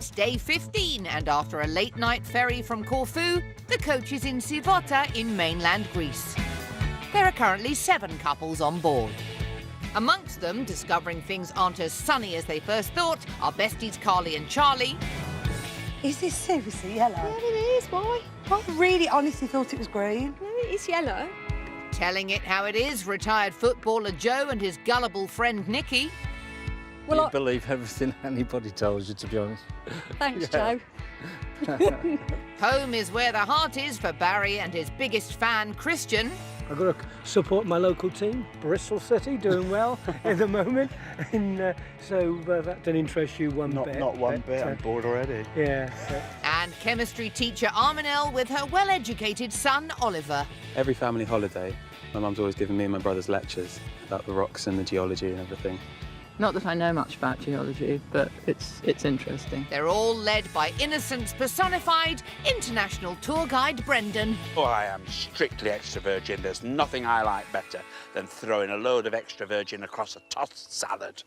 It's day 15, and after a late-night ferry from Corfu, the coach is in Sivota in mainland Greece. There are currently 7 couples on board. Amongst them, discovering things aren't as sunny as they first thought, are besties Carly and Charlie. Is this seriously yellow? Yeah, it is. Why? I really honestly thought it was green. No, it is yellow. Telling it how it is, retired footballer Joe and his gullible friend Nikki. Well, you believe everything anybody tells you, to be honest. Thanks, Joe. Home is where the heart is for Barry and his biggest fan, Christian. I've got to support my local team, Bristol City, doing well at the moment. And so that didn't interest you one bit. Not one bit, I'm bored already. Yeah. And chemistry teacher Arminel with her well-educated son, Oliver. Every family holiday, my mum's always giving me and my brothers lectures about the rocks and the geology and everything. Not that I know much about geology, but it's interesting. They're all led by innocence personified, international tour guide Brendan. Oh, I am strictly extra virgin. There's nothing I like better than throwing a load of extra virgin across a tossed salad.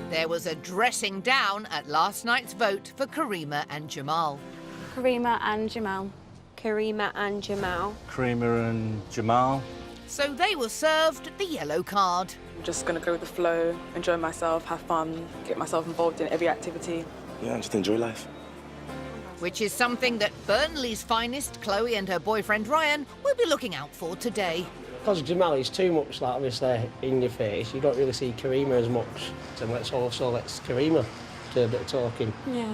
There was a dressing down at last night's vote for Karima and Jamal. Karima and Jamal. Karima and Jamal. Karima and Jamal. So they were served the yellow card. I'm just going to go with the flow, enjoy myself, have fun, get myself involved in every activity. Yeah, just enjoy life. Which is something that Burnley's finest, Chloe, and her boyfriend Ryan will be looking out for today. Because Jamal is too much, like, obviously, in your face, you don't really see Karima as much. So let's Karima do a bit of talking. Yeah.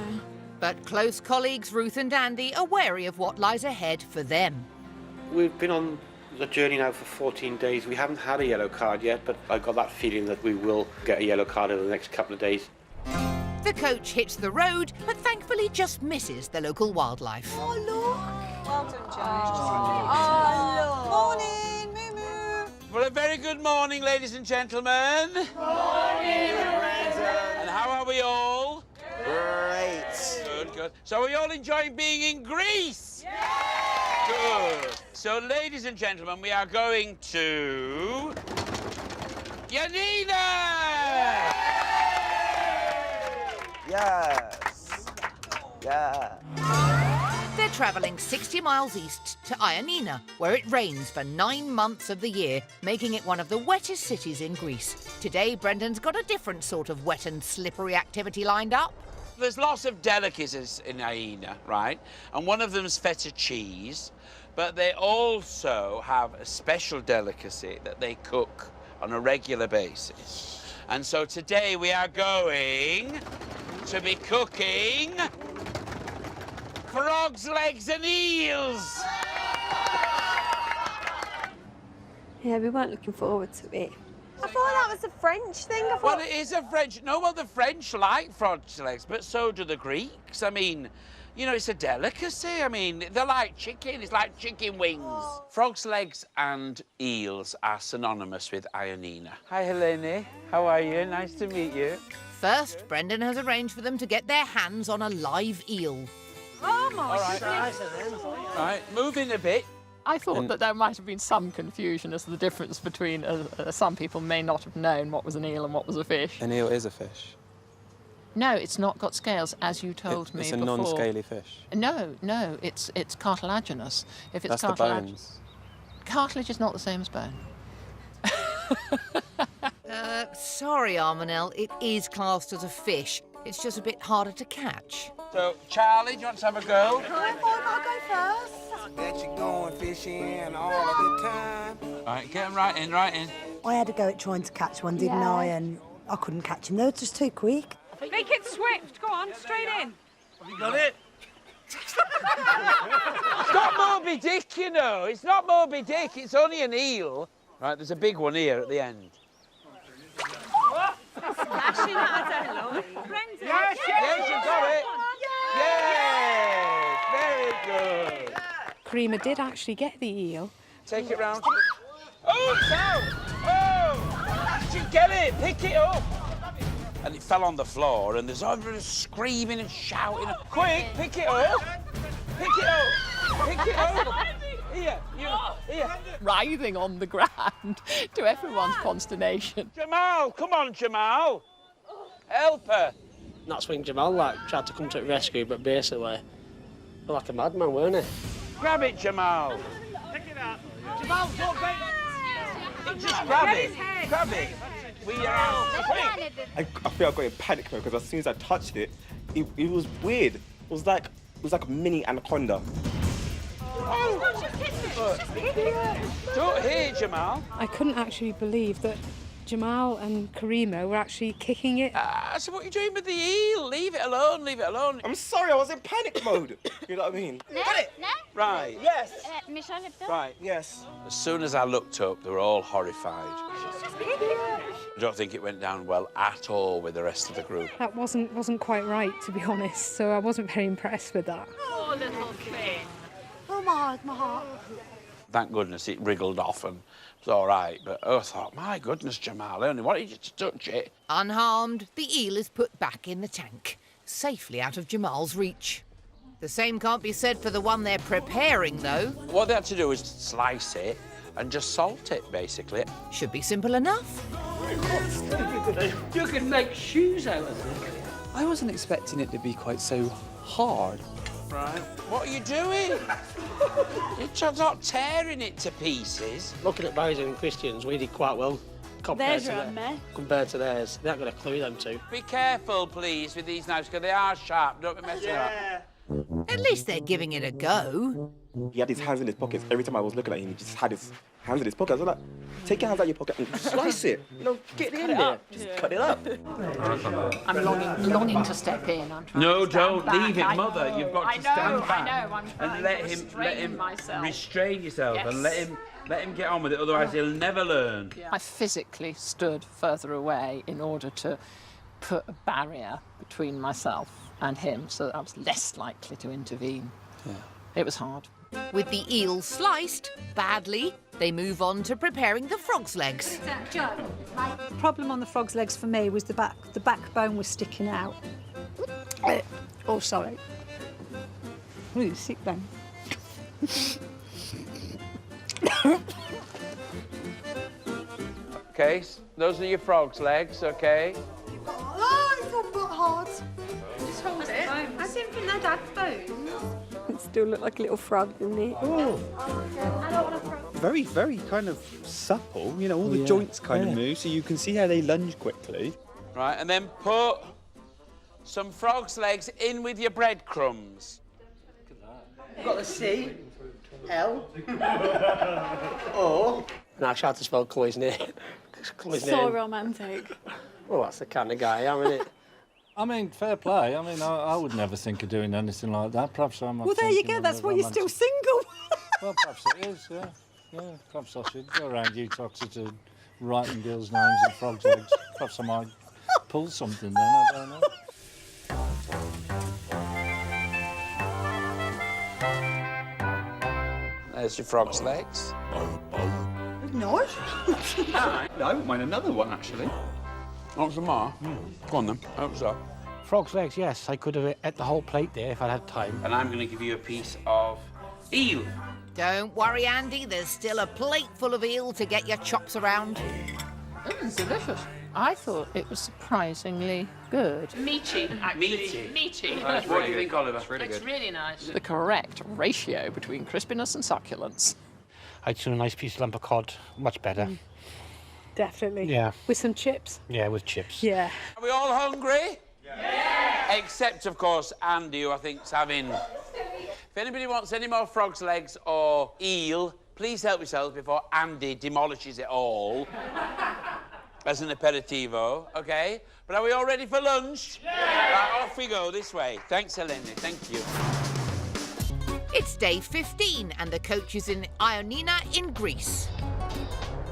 But close colleagues Ruth and Andy are wary of what lies ahead for them. We've been on the journey now for 14 days. We haven't had a yellow card yet, but I got that feeling that we will get a yellow card over the next couple of days. The coach hits the road, but thankfully just misses the local wildlife. Oh, look. Well done, Joe. Oh, look. Morning, Moo. Well, a very good morning, ladies and gentlemen. Morning, And how are we all? Great. Good. So are you all enjoying being in Greece? Yeah! Good. So, ladies and gentlemen, we are going to Yanina! Yes. Yeah. They're travelling 60 miles east to Ioannina, where it rains for 9 months of the year, making it one of the wettest cities in Greece. Today, Brendan's got a different sort of wet and slippery activity lined up. There's lots of delicacies in Ioannina, right? And one of them is feta cheese, but they also have a special delicacy that they cook on a regular basis. And so today we are going to be cooking frogs' legs and eels. Yeah, we weren't looking forward to it. I thought that was a French thing. Well, it is a French... No, well, the French like frogs' legs, but so do the Greeks. I mean, you know, it's a delicacy. I mean, they're like chicken. It's like chicken wings. Oh. Frogs' legs and eels are synonymous with Ioannina. Hi, Helene. How are you? Nice to meet you. First, Brendan has arranged for them to get their hands on a live eel. Oh, my All right. goodness. All right, move in a bit. I thought that there might have been some confusion as to the difference between... some people may not have known what was an eel and what was a fish. An eel is a fish. No, it's not got scales, as you told me before. It's a non-scaly fish. No, it's cartilaginous. If it's That's the bones. Cartilage is not the same as bone. Sorry, Arminel, it is classed as a fish. It's just a bit harder to catch. So, Charlie, do you want to have a go? I thought I'd go first. That you going fishing all of the time. All right, get him right in. I had a go at trying to catch one, didn't I? And I couldn't catch him. They were just too quick. Make it swift. Go on, straight in. Have you got it? It's not Moby Dick, you know. It's not Moby Dick. It's only an eel. Right, there's a big one here at the end. Smashing that, I don't know. Yes, you got it. Yes, very good. Karima did actually get the eel. Take it round. Oh, it's out! Oh! Did you get it? Pick it up! And it fell on the floor, and there's everyone screaming and shouting. Quick, pick it up! Pick it up! Pick it up! Here, here. Writhing on the ground to everyone's consternation. Jamal, come on, Jamal. Help her. And that's when Jamal like tried to come to the rescue, but basically, like a madman, weren't he? Grab it, Jamal. Pick it up. Jamal, don't bait. Just grab it. Grab it. We are out. I think I got in panic mode because as soon as I touched it, it was weird. It was like a mini anaconda. Don't hit it, Jamal. I couldn't actually believe that Jamal and Karima were actually kicking it. So what are you doing with the eel? Leave it alone, leave it alone. I'm sorry, I was in panic mode. You know what I mean? Got it? Right. Yes. Right. Yes. As soon as I looked up, they were all horrified. I don't think it went down well at all with the rest of the group. That wasn't quite right, to be honest, so I wasn't very impressed with that. Oh, little Finn. Oh, my heart. Thank goodness it wriggled off and it was all right. But I thought, my goodness, Jamal, I only wanted you to touch it. Unharmed, the eel is put back in the tank, safely out of Jamal's reach. The same can't be said for the one they're preparing, though. What they had to do was slice it and just salt it, basically. Should be simple enough. You can make shoes out of it. I wasn't expecting it to be quite so hard. Right. What are you doing? You're not tearing it to pieces. Looking at Barry's and Christians, we did quite well compared Theirs are a to mess. compared to theirs. They haven't got a clue, them two. Be careful, please, with these knives, because they are sharp. Don't be messing up. At least they're giving it a go. He had his hands in his pockets. Every time I was looking at him, he just had his hands in his pockets. I was like, take your hands out of your pocket and slice it. You know, get it in there. Just cut it up. I'm longing to step in. I'm trying No, to stand don't back. leave it, I Mother. know, You've got to I know, stand back. I know. I'm trying and let to him myself. restrain yourself Yes. and let him get on with it. Otherwise, he'll never learn. I physically stood further away in order to put a barrier between myself and him so that I was less likely to intervene. Yeah. It was hard. With the eel sliced badly, they move on to preparing the frog's legs. The problem on the frog's legs for me was the backbone was sticking out. Oh, sorry. Ooh, sick bone. Okay, those are your frog's legs, okay? Oh, it's all but hard. Just hold it. I didn't think they'd had bones. It still looked like a little frog, didn't it? Oh. I don't want a frog. Very, very kind of supple. You know, all the joints kind of move, so you can see how they lunge quickly. Right, and then put some frog's legs in with your breadcrumbs. Got the C, L, O. And I tried to spell Chloe's name. So romantic. Well, that's the kind of guy I am, isn't it? I mean, fair play. I mean, I would never think of doing anything like that. Perhaps I'm not. Well, there you thinking go. of That's the why you're still single. Well, perhaps it is, yeah. Yeah, perhaps I should go around Utah writing girls' names and frogs' legs. Perhaps I might pull something then, I don't know. There's your frog's legs. No. I wouldn't mind another one, actually. Want some more? Go on then. Hope so. Frog's legs, yes. I could have ate the whole plate there if I'd had time. And I'm going to give you a piece of eel. Don't worry, Andy, there's still a plate full of eel to get your chops around. It's delicious. I thought it was surprisingly good. Meaty, actually. Meaty. Meaty. What do you think, Oliver? It's really nice. The correct ratio between crispiness and succulence. I'd seen a nice piece of lump of cod. Much better. Definitely. Yeah. With some chips. Yeah, with chips. Yeah. Are we all hungry? Yeah. Except, of course, Andy, who I think's having... If anybody wants any more frog's legs or eel, please help yourselves before Andy demolishes it all. As an aperitivo, OK? But are we all ready for lunch? Yeah! Right, off we go, this way. Thanks, Eleni. Thank you. It's day 15 and the coach is in Ioannina in Greece.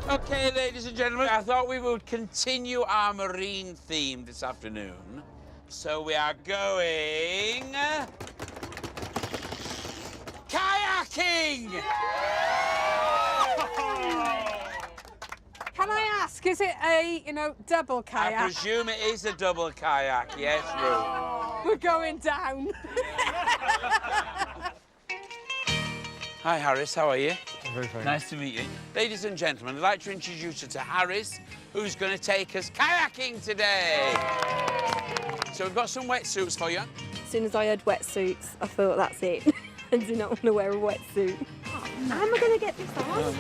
OK, ladies and gentlemen, I thought we would continue our marine theme this afternoon. So we are going... kayaking! Can I ask, is it a, double kayak? I presume it is a double kayak, yes, Ruth. We're going down. Hi, Harris, how are you? Very, very nice to meet you. Ladies and gentlemen, I'd like to introduce you to Harris, who's going to take us kayaking today. So we've got some wetsuits for you. As soon as I heard wetsuits, I thought, that's it. I do not want to wear a wetsuit. How am I going to get this on?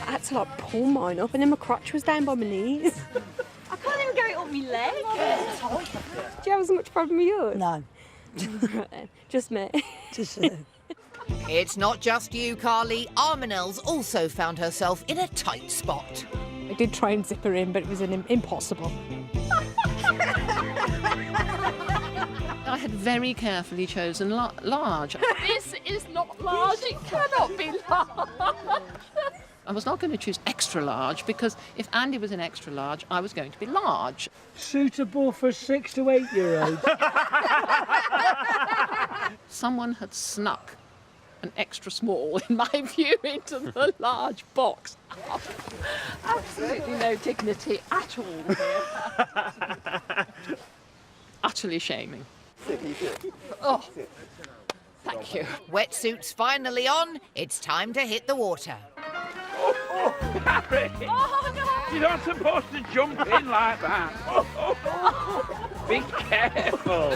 I had to like pull mine up and then my crotch was down by my knees. I can't even get it up my leg. Do you have as much problem with yours? No. Right then. Just me. Just It's not just you, Carly. Armanel's also found herself in a tight spot. I did try and zip her in, but it was impossible. I had very carefully chosen large. This is not large, it cannot be large. I was not going to choose extra large because if Andy was an extra large, I was going to be large. Suitable for 6 to 8 year olds. Someone had snuck an extra small, in my view, into the large box. Absolutely no dignity at all here. Utterly shaming. Oh, thank you. Wetsuits finally on. It's time to hit the water. Harry! Oh, no! You're not supposed to jump in like that. Be careful.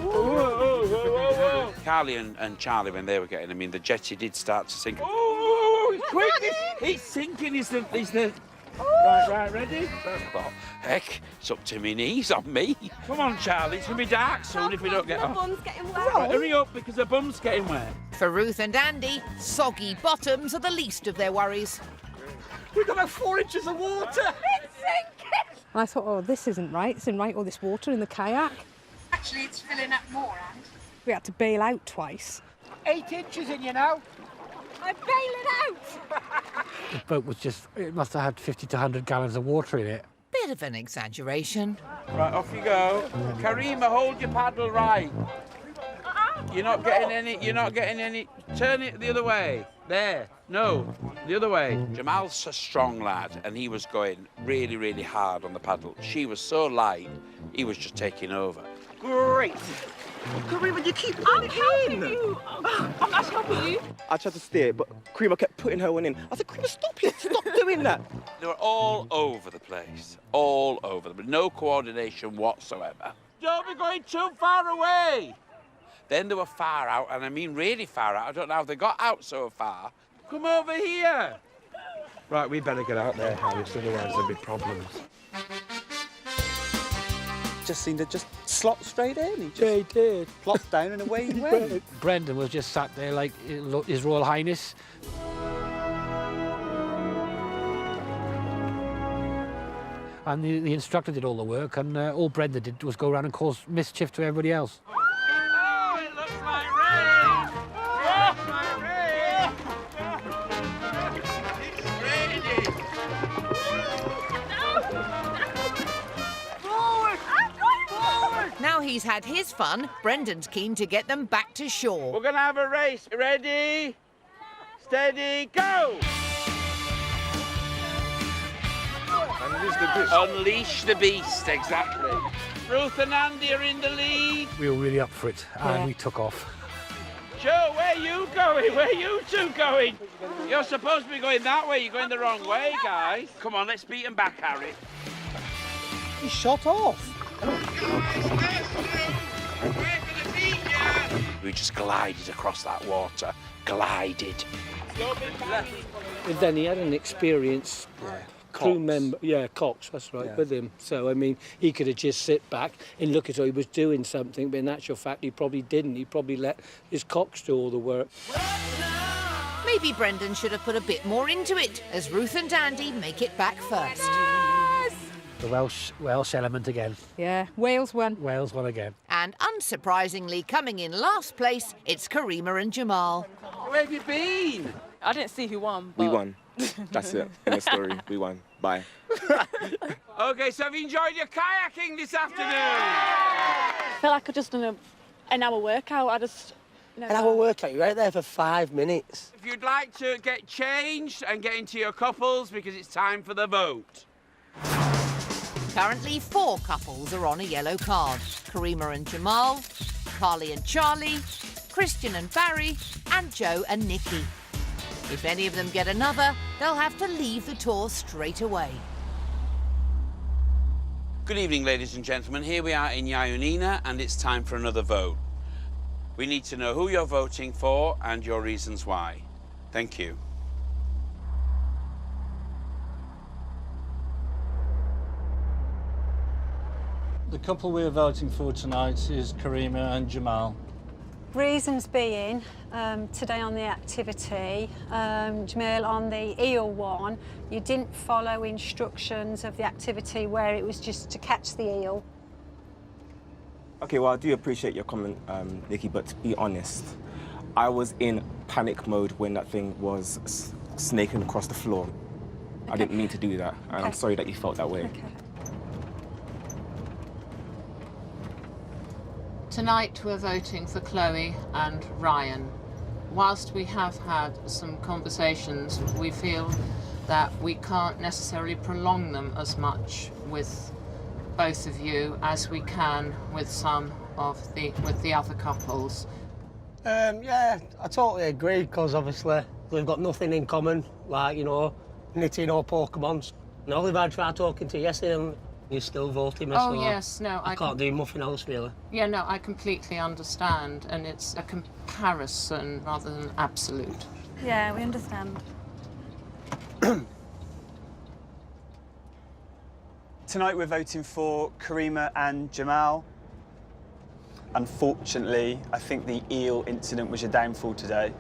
Whoa. Carly and Charlie, when they were getting, I mean, the jetty did start to sink. Oh, quick! He's sinking. He's the. Right, ready? What? Heck, it's up to my knees on me. Come on, Charlie, it's going to be dark soon if we don't get off. My bum's getting wet. Right, hurry up, because the bum's getting wet. For Ruth and Andy, soggy bottoms are the least of their worries. We've got about 4 inches of water. It's sinking. I thought, oh, this isn't right. It's in right, all this water in the kayak. Actually, it's filling up more, and We had to bail out twice. 8 inches in you now. I'm bailing out. The boat was just, it must have had 50 to 100 gallons of water in it. Bit of an exaggeration. Right, off you go. Karima, hold your paddle right. You're not getting any, turn it the other way. There, no, the other way. Jamal's a strong lad, and he was going really, really hard on the paddle. She was so light, he was just taking over. Great. Karima, you keep putting it in. I'm not helping you. I tried to steer, but Karima kept putting her one in. I said, Karima, stop it. Stop doing that. They were all over the place, all over them, no coordination whatsoever. Don't be going too far away. Then they were far out, and I mean really far out. I don't know how they got out so far. Come over here. Right, we better get out there, Harris, otherwise there'll be problems. Just seemed to just slot straight in. Yeah, he did. Plopped down and away he went. Brendan was just sat there like His Royal Highness. And the instructor did all the work, and all Brendan did was go around and cause mischief to everybody else. Oh, it looks like rain! Oh, my rain! It's raining! Forward! Now he's had his fun, Brendan's keen to get them back to shore. We're going to have a race. Ready? Steady, go! Unleash the beast, exactly. Ruth and Andy are in the lead. We were really up for it, and we took off. Joe, where are you going? Where are you two going? You're supposed to be going that way. You're going the wrong way, guys. Come on, let's beat him back, Harry. He shot off. We just glided across that water. Glided. And then he had an experienced crew member, Cox, that's right, with him. So, I mean, he could have just sit back and look as though he was doing something, but in actual fact, he probably didn't. He probably let his Cox do all the work. Maybe Brendan should have put a bit more into it, as Ruth and Andy make it back first. The Welsh element again. Yeah, Wales won. Wales won again. And unsurprisingly, coming in last place, it's Karima and Jamal. Where have you been? I didn't see who won. We won. That's it. In the story, we won. Bye. OK, so have you enjoyed your kayaking this afternoon? I feel like I just done an hour workout. I just... An hour workout, you're right there for 5 minutes. If you'd like to get changed and get into your couples, because it's time for the vote. Currently, 4 couples are on a yellow card. Karima and Jamal, Carly and Charlie, Christian and Barry, and Joe and Nikki. If any of them get another, they'll have to leave the tour straight away. Good evening, ladies and gentlemen. Here we are in Ioannina, and it's time for another vote. We need to know who you're voting for and your reasons why. Thank you. The couple we're voting for tonight is Karima and Jamal. Reasons being, today on the activity, Jamil, on the eel one, you didn't follow instructions of the activity where it was just to catch the eel. Okay, well, I do appreciate your comment, Nikki, but to be honest, I was in panic mode when that thing was snaking across the floor. I didn't mean to do that, and I'm sorry that you felt that way. Okay. Tonight we're voting for Chloe and Ryan. Whilst we have had some conversations, we feel that we can't necessarily prolong them as much with both of you as we can with some of the other couples. Yeah, I totally agree, because obviously we've got nothing in common, like, you know, knitting or Pokemons. And Oliver, I tried talking to you yesterday and you're still voting me, Oh so yes, no, I can't do nothing else, really. Yeah, no, I completely understand, and it's a comparison rather than absolute. Yeah, we understand. Tonight we're voting for Karima and Jamal. Unfortunately, I think the eel incident was your downfall today.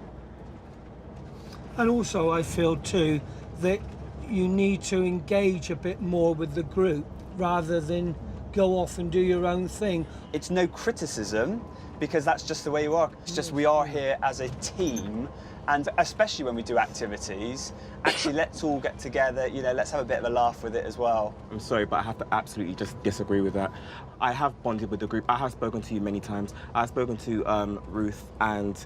And also I feel too that you need to engage a bit more with the group rather than go off and do your own thing. It's no criticism, because that's just the way you are. It's just we are here as a team, and especially when we do activities, actually let's all get together, you know, let's have a bit of a laugh with it as well. I'm sorry, but I have to absolutely just disagree with that. I have bonded with the group. I have spoken to you many times. I've spoken to Ruth and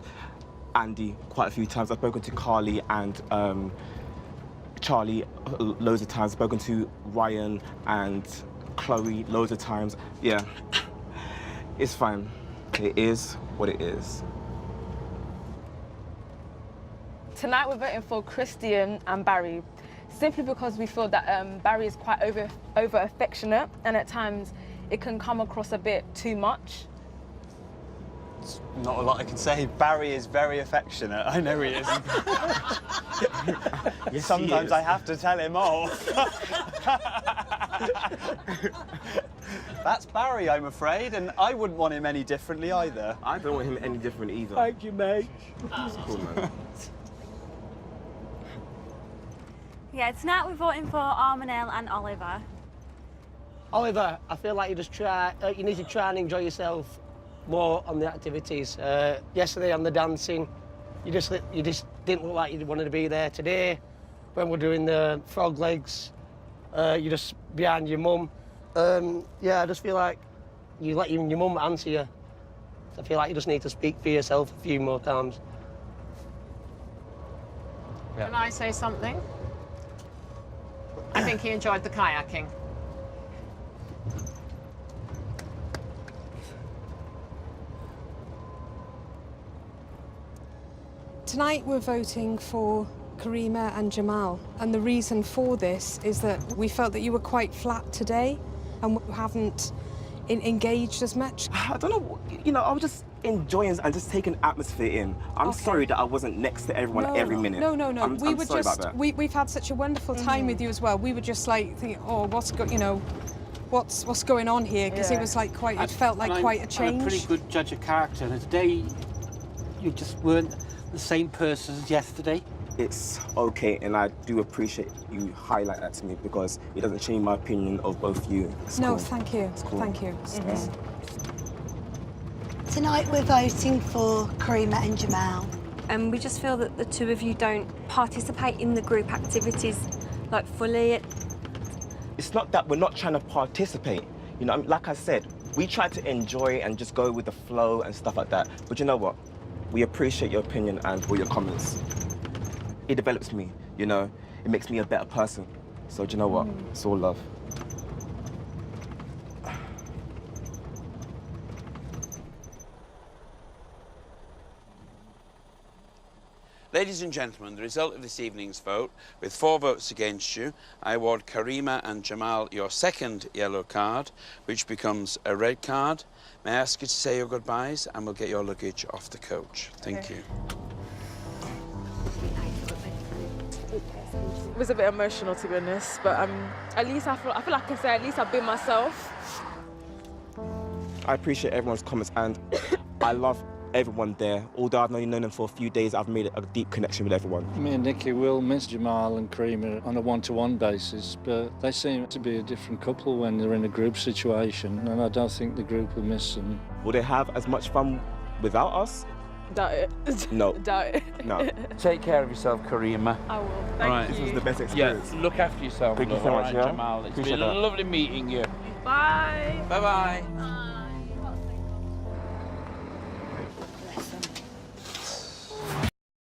Andy quite a few times. I've spoken to Carly and Charlie loads of times. I've spoken to Ryan and Chloe loads of times. Yeah, it's fine. It is what it is. Tonight we're voting for Christian and Barry, simply because we feel that Barry is quite over affectionate, and at times it can come across a bit too much. Not a lot I can say. Barry is very affectionate. I know he is. Yes, Sometimes I have to tell him off. That's Barry, I'm afraid, and I wouldn't want him any differently either. I don't want him any different either. Thank you, mate. It's cool, man. Yeah, tonight we're voting for Armanelle and Oliver. Oliver, I feel like you need to try and enjoy yourself more on the activities. Yesterday on the dancing, you just didn't look like you wanted to be there. Today, when we're doing the frog legs, you're just behind your mum. Yeah, I just feel like you let your mum answer you. I feel like you just need to speak for yourself a few more times. Can I say something? I think he enjoyed the kayaking. Tonight we're voting for Karima and Jamal, and the reason for this is that we felt that you were quite flat today and haven't engaged as much. I don't know, you know, I was just enjoying and just taking atmosphere in. I'm sorry that I wasn't next to everyone every minute. No. I'm sorry about that. We've had such a wonderful time with you as well. We were just like thinking, oh, what's going on here? Because it was like it felt like quite a change. I'm a pretty good judge of character, and today you just weren't the same person as yesterday. It's okay, and I do appreciate you highlight that to me, because it doesn't change my opinion of both you. It's No, cool. thank you. It's cool. Thank you. Tonight we're voting for Karima and Jamal. And we just feel that the two of you don't participate in the group activities like fully. It's not that we're not trying to participate. You know, like I said, we try to enjoy and just go with the flow and stuff like that. But you know what? We appreciate your opinion and all your comments. It develops me, you know? It makes me a better person. So do you know what? It's all love. Ladies and gentlemen, the result of this evening's vote, with 4 votes against you, I award Karima and Jamal your second yellow card, which becomes a red card. May I ask you to say your goodbyes, and we'll get your luggage off the coach. Thank you. It was a bit emotional, to be honest, but at least I feel like I can say at least I've been myself. I appreciate everyone's comments, and I love everyone there. Although I've only known them for a few days, I've made a deep connection with everyone. Me and Nikki will miss Jamal and Karima on a one-to-one basis, but they seem to be a different couple when they're in a group situation, and I don't think the group will miss them. Will they have as much fun without us? Doubt it. No. Doubt it. No. Take care of yourself, Karima. I will. Right. This was the best experience. Yeah, look after yourself. Thank you love. so much, All right, yeah? Jamal. It's Appreciate been that. lovely meeting you. Bye. Bye-bye.